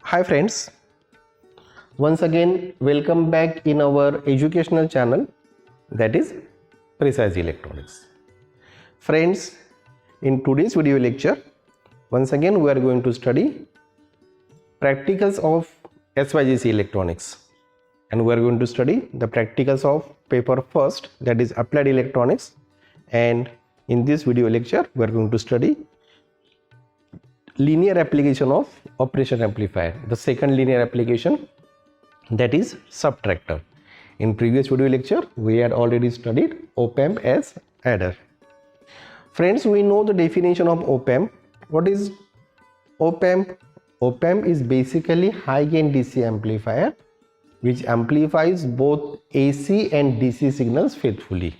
Hi friends, once again welcome back in our educational channel, that is Precise Electronics. Friends, in today's video lecture, once again we are going to study practicals of SYGC Electronics, and we are going to study the practicals of paper first, that is Applied Electronics. And in this video lecture we are going to study linear application of operation amplifier, the second linear application, that is subtractor. In previous video lecture we had already studied op-amp as adder. Friends, we know the definition of op-amp. What is op-amp? Op-amp is basically high gain DC amplifier which amplifies both AC and DC signals faithfully.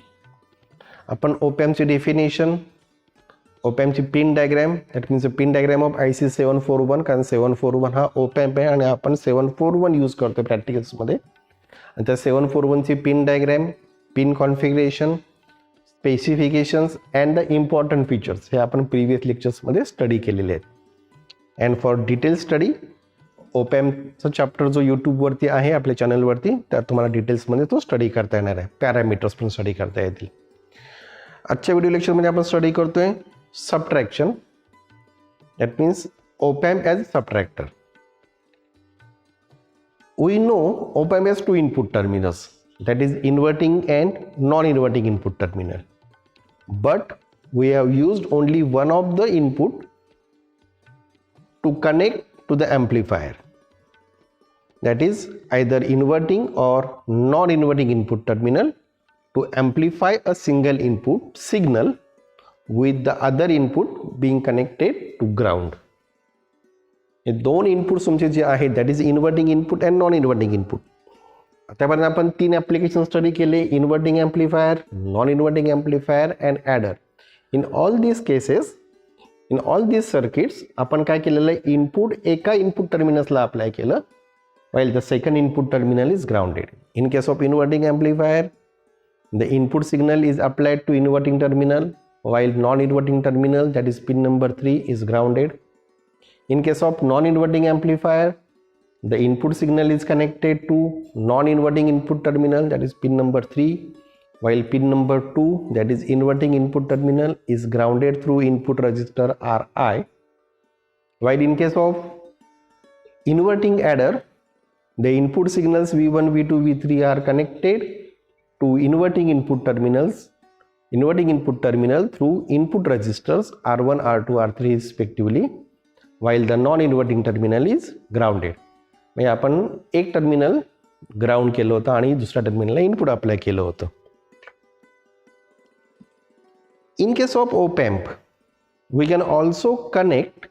Upon op-amp definition, op-amp pin diagram, that means pin diagram of IC 741, कारण 741 हा op-amp आहे आणि आपण 741 use करतो प्रॅक्टिकल्समध्ये. आणि त्या 741 ची pin diagram, pin configuration, specifications and the important features हे आपण प्रीवियस लेक्चर्समध्ये स्टडी केलेले आहेत. अँड फॉर डिटेल स्टडी op-ampचा चॅप्टर जो यूट्यूबवरती आहे आपल्या चॅनलवरती, त्यात तुम्हाला डिटेल्समध्ये तो स्टडी करता येणार आहे. पॅरामीटर्स पण स्टडी करता येतील. आजच्या व्हिडिओ लेक्चरमध्ये आपण स्टडी करतोय subtraction, that means op-amp as subtractor. We know op-amp has two input terminals, that is inverting and non-inverting input terminal, but we have used only one of the input to connect to the amplifier, that is either inverting or non-inverting input terminal to amplify a single input signal with the other input being connected to ground. हे दोन inputs तुमचे जे आहेत, that is inverting input and non inverting input. आतापर्यंत आपण तीन application study केले, inverting amplifier, non inverting amplifier and adder. In all these cases, in all these circuits आपण काय केलेलं आहे, इनपुट एका इनपुट टर्मिनल्सला अप्लाय केलं, while the second input terminal is grounded. In case of inverting amplifier, the input signal is applied to inverting terminal, while non-inverting terminal, that is pin number 3, is grounded. In case of non-inverting amplifier, the input signal is connected to non-inverting input terminal, that is pin number 3, while pin number 2, that is inverting input terminal, is grounded through input resistor Ri. While in case of inverting adder, the input signals V1, V2, V3 are connected to inverting input terminal through input resistors R1, R2, R3 respectively, while the non-inverting terminal is grounded. म्हणजे आपण एक terminal ground केलं होतं आणि दुसऱ्या टर्मिनलला input apply केलं होतं. In case of op-amp, we can also connect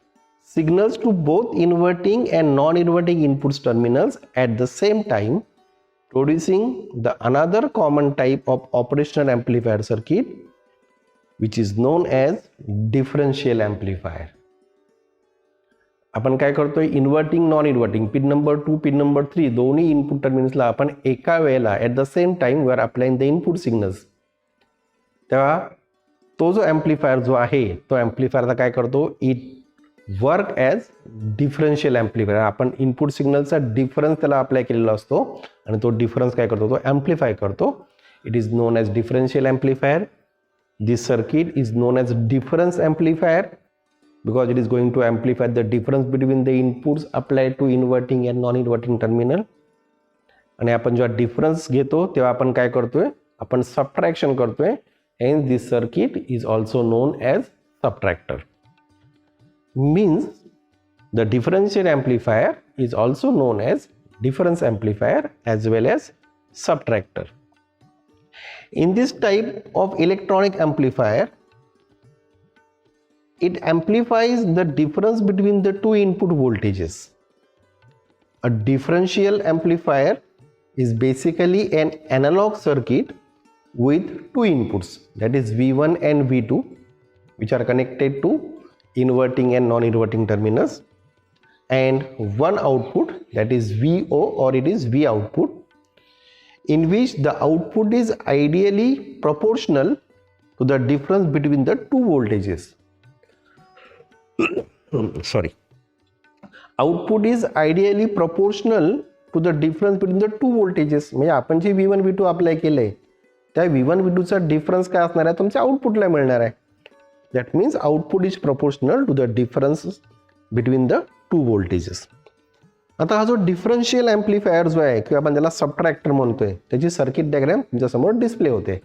signals to both inverting and non-inverting inputs terminals at the same time, producing the another common type of operational amplifier circuit, which is known as differential amplifier. आपण काय करतोय, inverting non inverting pin number 2, pin number 3 दोन्ही input टर्मिनल्सला आपण एका वेळेला at the same time we are applying the input signals. तेव्हा तो जो ॲम्प्लिफायर जो आहे, तो ॲम्प्लिफायरला काय करतो, it work as differential amplifier. आपण इनपुट सिग्नलचा डिफरन्स त्याला अप्लाय केलेला असतो आणि तो डिफरन्स काय करतो, तो ॲम्प्लिफाय करतो. It is non as differential amplifier. This circuit is non as difference amplifier because it is going to amplify the difference between the inputs applied to inverting and non-inverting terminal. आणि आपण जेव्हा difference घेतो तेव्हा आपण काय करतोय, आपण subtraction करतोय. hence this circuit is also known as subtractor. Means the differential amplifier is also known as difference amplifier as well as subtractor. In this type of electronic amplifier, it amplifies the difference between the two input voltages. A differential amplifier is basically an analog circuit with two inputs, that is V1 and V2, which are connected to inverting and non-inverting terminals, and one output, that is VO or it is V output, in which the output is ideally proportional to the difference between the two voltages. Sorry. Output is ideally proportional to the difference between the two voltages. म्हणजे आपण जे V1 V2 apply केलं आहे त्या V1 V2चा difference काय असणार आहे तुमच्या आउटपुटला मिळणार आहे. That means output is proportional to the difference between the two voltages. आता हा जो डिफरन्शियल ॲम्प्लिफायर जो आहे किंवा आपण त्याला सबट्रॅक्टर म्हणतोय त्याची सर्किट डायग्राम तुमच्यासमोर डिस्प्ले होते.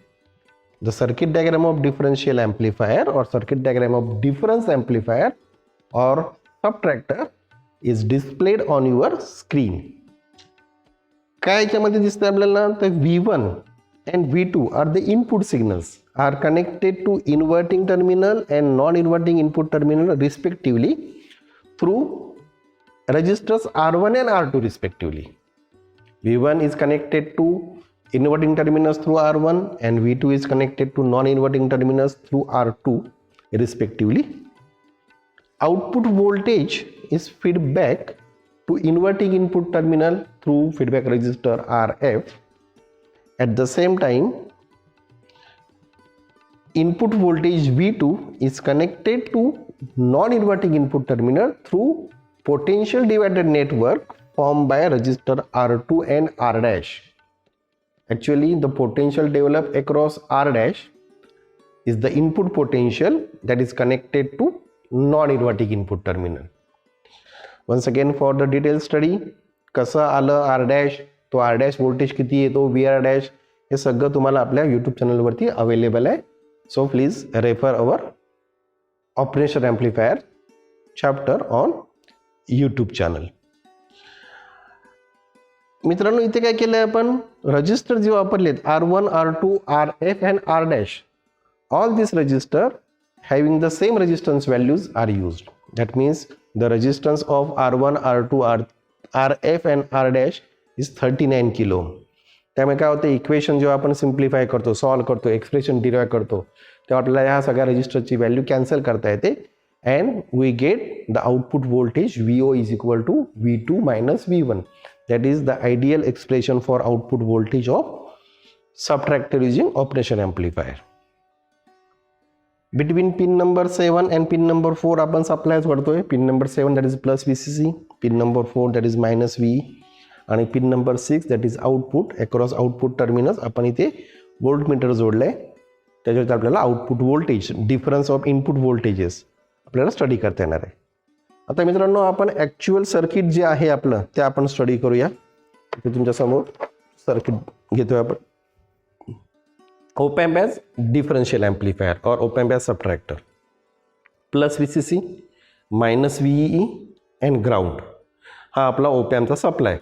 The circuit diagram of differential amplifier और circuit diagram of difference amplifier और subtractor is displayed on your screen. काय याच्यामध्ये दिसतं आपल्याला तर V1 and V2 are the input signals are connected to inverting terminal and non-inverting input terminal respectively through resistors R1 and R2 respectively. V1 is connected to inverting terminals through R1 and V2 is connected to non-inverting terminals through R2 respectively. Output voltage is feedback to inverting input terminal through feedback resistor RF. At the same time, input voltage V2 is connected to non-inverting input terminal through potential divided network formed by resistor R2 and R dash. Actually, the potential developed across R dash is the input potential that is connected to non-inverting input terminal. Once again for the detailed study, कसं आलं R dash, तो R dash voltage किती येतो VR dash हे सगळं तुम्हाला आपल्या YouTube चॅनलवरती अवेलेबल आहे. So please refer our operation amplifier chapter on YouTube channel. मित्रांनो इथे काय केलं आहे आपण रजिस्टर जे वापरलेत R1 R2 RF and R dash, all this register having the same resistance values are used. That means the resistance of R1 R2 RF and R dash is 39 kilo. त्यामुळे काय होतं इक्वेशन जेव्हा आपण simplify करतो solve करतो expression derive करतो तेव्हा आपल्याला ह्या सगळ्या रजिस्टरची व्हॅल्यू कॅन्सल करता येते and we get the output voltage VO is equal to V2 minus V1. That is the ideal expression for output voltage of subtractor using operation amplifier. Between pin number 7 and pin number 4 आपण supply करतोय. Pin number 7 that is plus VCC, pin number 4 that is minus VE आणि pin number 6 that is output. Across output terminals आपण इथे volt meter जोडलं आहे. त्याच्यावर आपल्याला output voltage difference of input voltages आपल्याला स्टडी करता येणार आहे. आता मित्रांनो आपण ॲक्च्युअल सर्किट जे आहे आपलं ते आपण स्टडी करूया. इथे तुमच्यासमोर सर्किट घेतोय आपण. op amp as differential amplifier or op amp as subtractor, plus VCC minus VEE and ground. हा आपला op amp चा सप्लाय.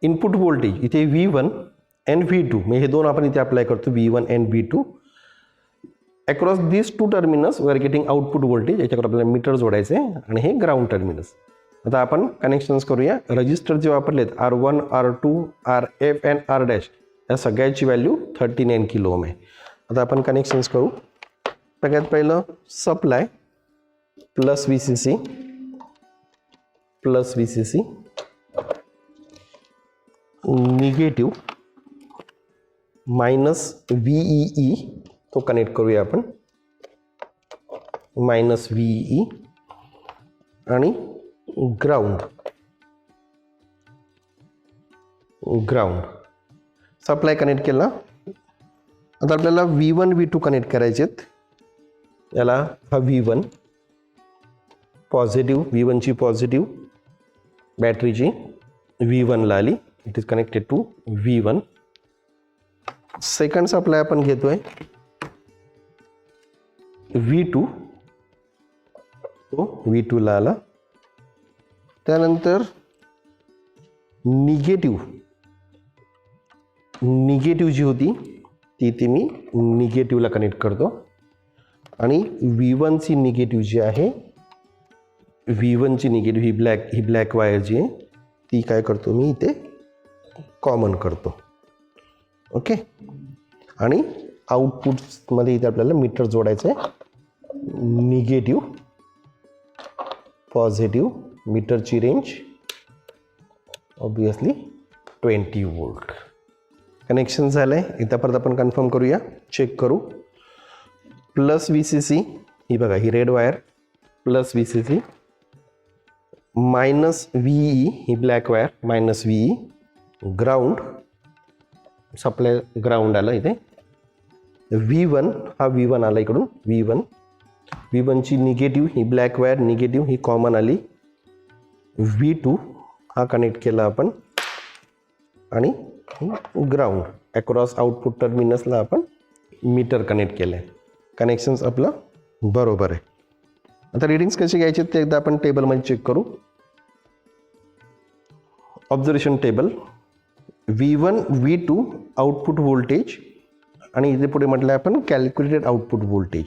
इनपुट व्होल्टेज इथे V1 and V2 म्हणजे हे दोन आपण इथे अप्लाय करतो V1 and V2. Across this two terminals we are getting output voltage. याच्यावर आपल्याला मीटर जोडायचे आणि हे ग्राउंड टर्मिनल्स. आता आपण कनेक्शन्स करूया. रजिस्टर जे वापरलेत R1 R2 RF and R dash या सगळ्याची व्हॅल्यू 39 किलो ओम आहे. आता आपण कनेक्शन्स करू. सगळ्यात पहिलं supply plus VCC negative minus VEE तो कनेक्ट करूया आपण. मायनस VEE आणि ग्राउंड सप्लाय कनेक्ट केला. आता आपल्याला V1 V2 कनेक्ट करायचे आहेत. याला हा V1 पॉझिटिव्ह, V1ची पॉझिटिव्ह बॅटरीची V1 ला आली. It is connected to V1. Second supply आपण घेतोय V2, तो V2 ला आला. त्यानंतर निगेटिव्ह जी होती ती इथे मी निगेटिव्हला कनेक्ट करतो आणि V1ची निगेटिव्ह जी आहे V1ची निगेटिव्ह ही ब्लॅक वायर जी आहे ती काय करतो मी इथे कॉमन करतो. ओके. आणि आउटपुटमध्ये इथे आपल्याला मीटर जोडायचं आहे. निगेटिव्ह पॉझिटिव्ह मीटरची रेंज ऑब्वियसली 20 वोल्ट. कनेक्शन झालं आहे. एकदा परत आपण कन्फर्म करूया, चेक करू. प्लस VCC ही बघा ही red wire plus VCC minus V E ही black wire minus V E, ground supply ground आलं इथे, V1 हा V1 आला इकडून V1ची निगेटिव्ह ही ब्लॅक वायर निगेटिव्ह ही कॉमन आली, V2 हा कनेक्ट केला आपण आणि ग्राउंड अक्रॉस आउटपुट टर्मिनसला आपण मीटर कनेक्ट केलं आहे. कनेक्शन्स आपलं बरोबर आहे. आता रिडिंग्स कसे घ्यायचे ते एकदा आपण टेबलमध्ये चेक करू. Observation table V1 V2 output voltage आणि इथे पुढे म्हटलं आहे आपण कॅल्क्युलेटेड आउटपुट व्होल्टेज.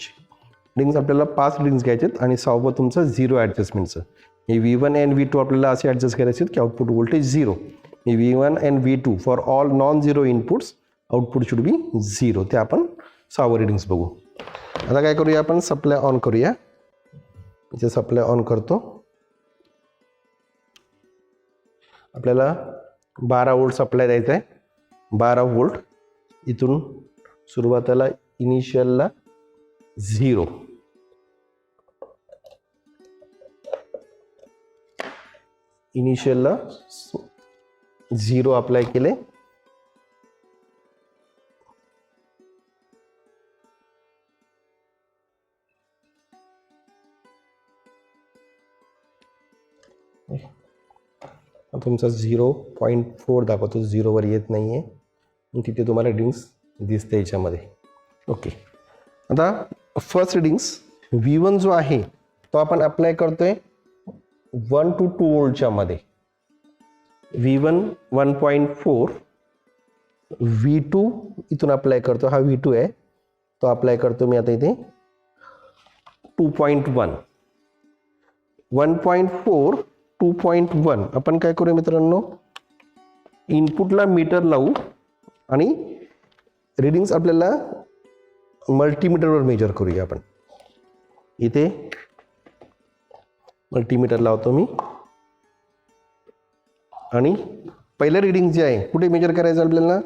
रिडिंग्स आपल्याला 5 रिडिंग्स घ्यायचे आणि 6वं तुमचं झिरो ॲडजस्टमेंटचं. हे V1 अँड V2 आपल्याला असे ॲडजस्ट करायचे की आउटपुट व्होल्टेज झिरो. हे V1 and V2 for all non zero inputs output should be zero. ते आपण 6वं रिडिंग्स बघू. आता काय करूया आपण सप्लाय ऑन करूया. इथे सप्लाय ऑन करतो. आपल्याला 12 वोल्ट सप्लाय द्यायचा आहे. 12 वोल्ट इथून सुरुवातीला इनिशियलला 0, इनिशियलला 0 अप्लाय केले. तुमचा 0.4 दाखवतो, 0वर येत नाही आहे. तिथे तुम्हाला रिडिंग्स दिसते याच्यामध्ये. ओके. आता फर्स्ट रिडिंग्स V1 जो आहे तो आपण अप्लाय करतोय 1 to 2 वोल्टच्या मध्ये. V1 1.4, V2 इथून अप्लाय करतो, हा V2 आहे तो अप्लाय करतो मी आता इथे 2.1. 1.4 2.1 आपण काय करूया मित्रांनो, इनपुटला मीटर लावू आणि रिडिंग्स आपल्याला मल्टीमीटरवर मेजर करूया. आपण इथे मल्टीमीटर लावतो मी आणि पहिलं रिडिंग जे आहे कुठे मेजर करायचं आपल्याला,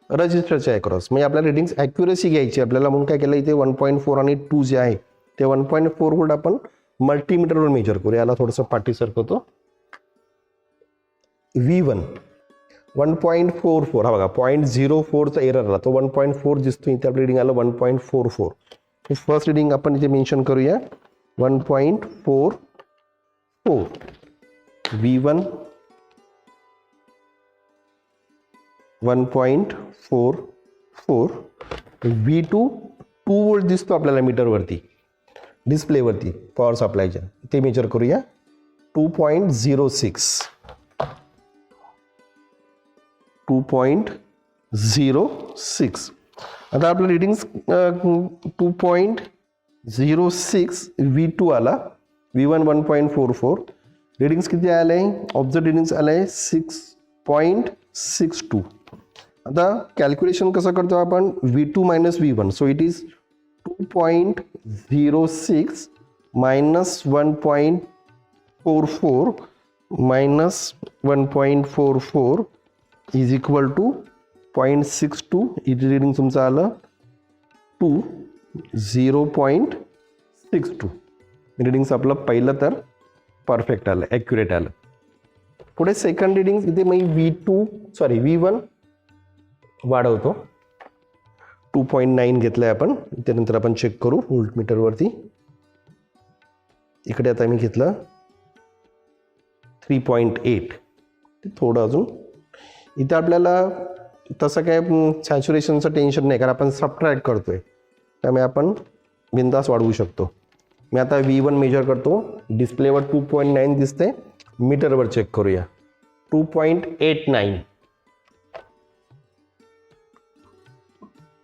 रजिस्टरच्या अक्रॉस. म्हणजे आपल्याला रिडिंग्स ॲक्युरेसी घ्यायची आपल्याला, म्हणून काय केलं इथे 1.4 आणि 2 जे आहे ते 1.4 वोल्ट आपण मल्टीमीटरवर मेजर करूया. याला थोडंसं पाठी सरकवतो. V1 1.44, हा बघा 0.04चा एरर आला, तो 1.4 दिसतो इथे. आपलं रिडिंग आलं 1.44. हे फर्स्ट रिडिंग आपण इथे मेन्शन करूया 1.44. V1 1.44, V2 2 वोल्ट दिसतो आपल्याला मीटरवरती डिस्प्लेवरती पॉवर सप्लायच्या, ते मेजर करूया 2.06. 2.06. आता आपलं रिडिंग्स 2.06 V2 आला. V1 1.44. रिडिंग्स किती आले, ऑब्झर्व रिडिंग्स आले 6.62. आता कॅल्क्युलेशन कसं करतो आपण, V2 minus V1. So it is 2.06 minus 1.44 minus 1.44 is equal to 0.62. इथे रिडिंग तुमचं आलं 0.62. रिडिंग्स आपलं पहिलं तर परफेक्ट आलं, ॲक्युरेट आलं. पुढे सेकंड रिडिंग्स इथे मी V1 वाढवतो. 2.9 घेतलं आहे आपण. त्यानंतर आपण चेक करू व्होल्टमीटरवरती. इकडे आता मी घेतलं 3.8. थोडं अजून इथे आपल्याला तसं काय सॅच्युरेशनचं टेन्शन नाही, कारण आपण सबट्रॅक्ट करतोय, त्यामुळे आपण बिंदास वाढवू शकतो. मी आता V1 मेजर करतो. डिस्प्लेवर 2.9 दिसते, मीटरवर चेक करूया 2.89.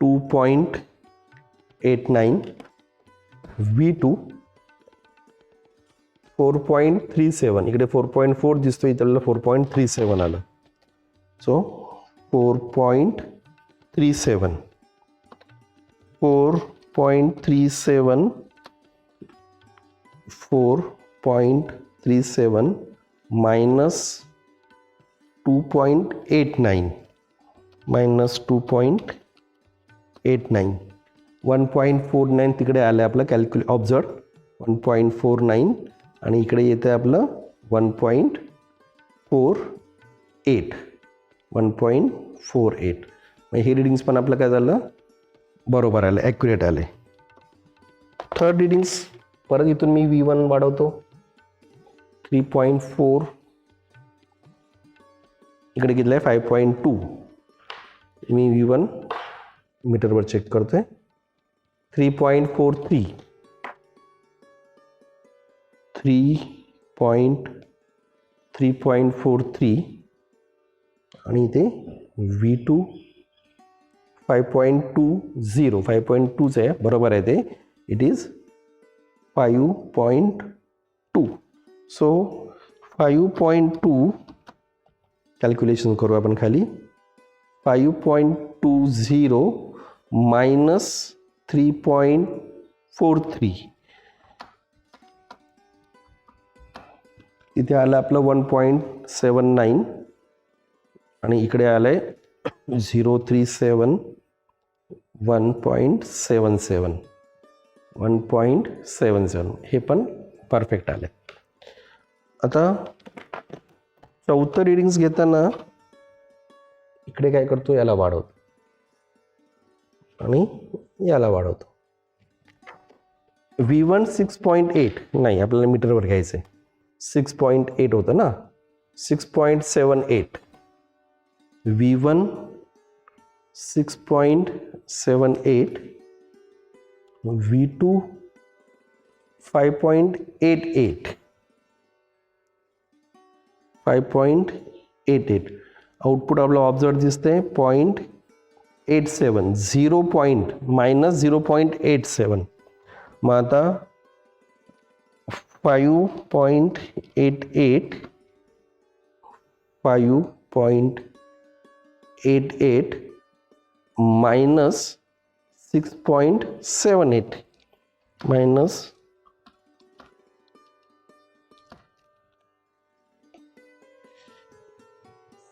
2.89. V2 4.37. इकडे 4.4 दिसतो, इथं 4.37 आलं. सो 4.37 मायनस 2.89 1.49 तिकडे आलं आपलं. ऑब्झर्व 1.49 आणि इकडे येतं आपलं 1.48 1.48 मग हे रिडिंग्स पण आपलं काय झालं बरोबर आलं ॲक्युरेट आले. थर्ड रिडिंग्स परत इथून मी V1 वाढवतो 3.4 इकडे घेतलं आहे 5.2 मी V1 मीटरवर चेक करतोय 3.43 3.43 आणि इथे V2 5.20 5.2 आहे बरोबर आहे ते इट इज 5.2 सो 5.2 कॅल्क्युलेशन करू आपण खाली 5.20 मायनस 3.43 इथे आलं आपलं 1.79 आणि इकडे आलं आहे 037 1.77 हे पण परफेक्ट आले. आता चौथं रिडिंग्स घेताना इकडे काय करतो याला वाढवतो आणि याला वाढवतो. V1 6.8 नाही आपल्याला मीटरवर घ्यायचं आहे 6.8 होतं ना 6.78 V1 6.78 V2 5.88 आउटपुट आपलं ऑब्झर्व दिसतंय 0.87 -0.87 मग आता 5.88 minus 6.78 minus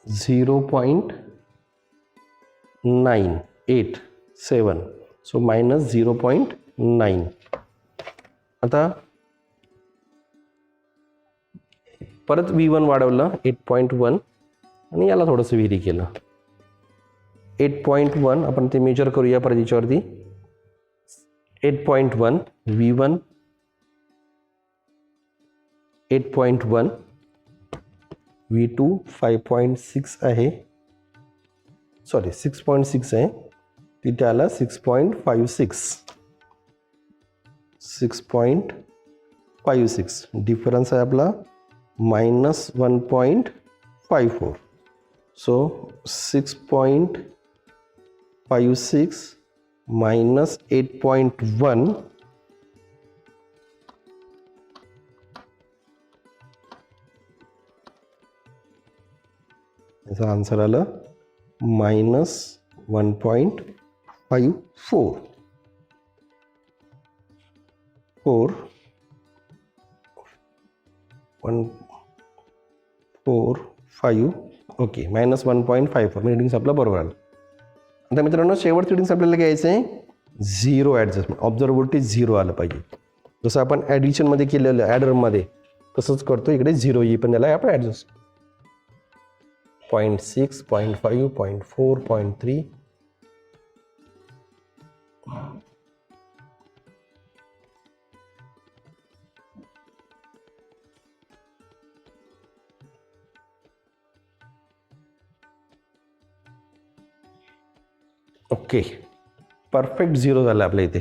0.987 so minus 0.9 आता परत V1 वाढवलं 8.1 आणि याला थोडंसं व्हेरी केलं 8.1 आपण ते मेजर करूया परत याच्यावरती 8.1 V1 8.1 V2 5.6 आहे सॉरी 6.6 आहे तिथे आला 6.56 डिफरन्स आहे आपला -1.54 सो 6.56 minus 8.1 याचा आन्सर आलं -1.54 ओके -1.54 रिडिंग्स आपलं बरोबर आलं. आता मित्रांनो शेवटचं रिडिंग्स आपल्याला घ्यायचं आहे 0 ॲडजस्टमेंट ऑब्झर्वेबिलिटी 0 आलं पाहिजे जसं आपण ॲडिशनमध्ये केलेलं ॲडरमध्ये तसंच करतो इकडे 0 येई पण त्याला आपण ॲडजस्ट 0.6 0.5 0.4 0.3 ओके परफेक्ट 0 झालं आपल्या इथे.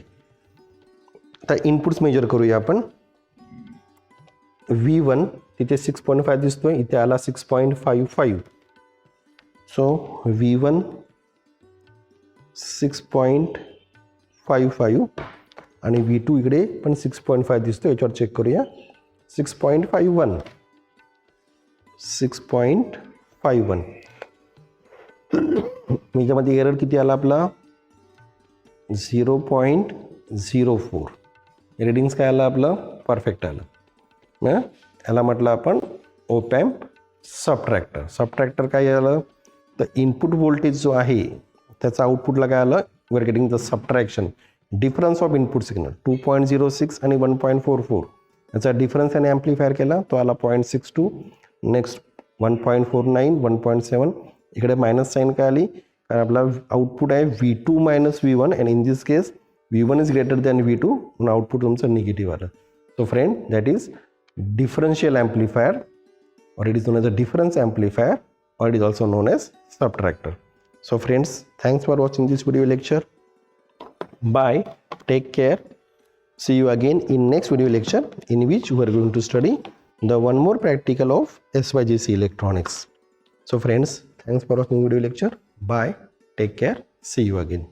आता इनपुट्स मेजर करूया आपण V1 तिथे 6.5 दिसतोय इथे आला 6.55 सो V1 6.55 आणि V2 इकडे पण 6.5 दिसतो याच्यावर चेक करूया 6.51 याच्यामध्ये एरर किती आला आपला 0.04 रिडिंग्स काय आलं आपलं परफेक्ट आलं ना. याला म्हटलं आपण ओपॅम्प सबट्रॅक्टर काय आलं तर इनपुट व्होल्टेज जो आहे त्याचा आउटपुटला काय आलं we are getting the subtraction difference of input signal 2.06 आणि 1.44 याचा डिफरन्स आणि ॲम्प्लिफायर केला तो आला 0.62. नेक्स्ट 1.49, 1.7. इकडे मायनस साईन काय आली, कारण आपला आउटपुट आहे V2 minus V1 and in this case V1 is greater than V2 म्हणून आउटपुट तुमचं निगेटिव्ह आलं. So friend, that is differential amplifier, or it is known as a difference amplifier, or it is also known as subtractor. So friends, thanks for watching this video lecture. Bye, take care. See you again in next video lecture, in which we are going to study the one more practical of SYGC electronics. So friends, thanks for watching video lecture. Bye, take care. See you again.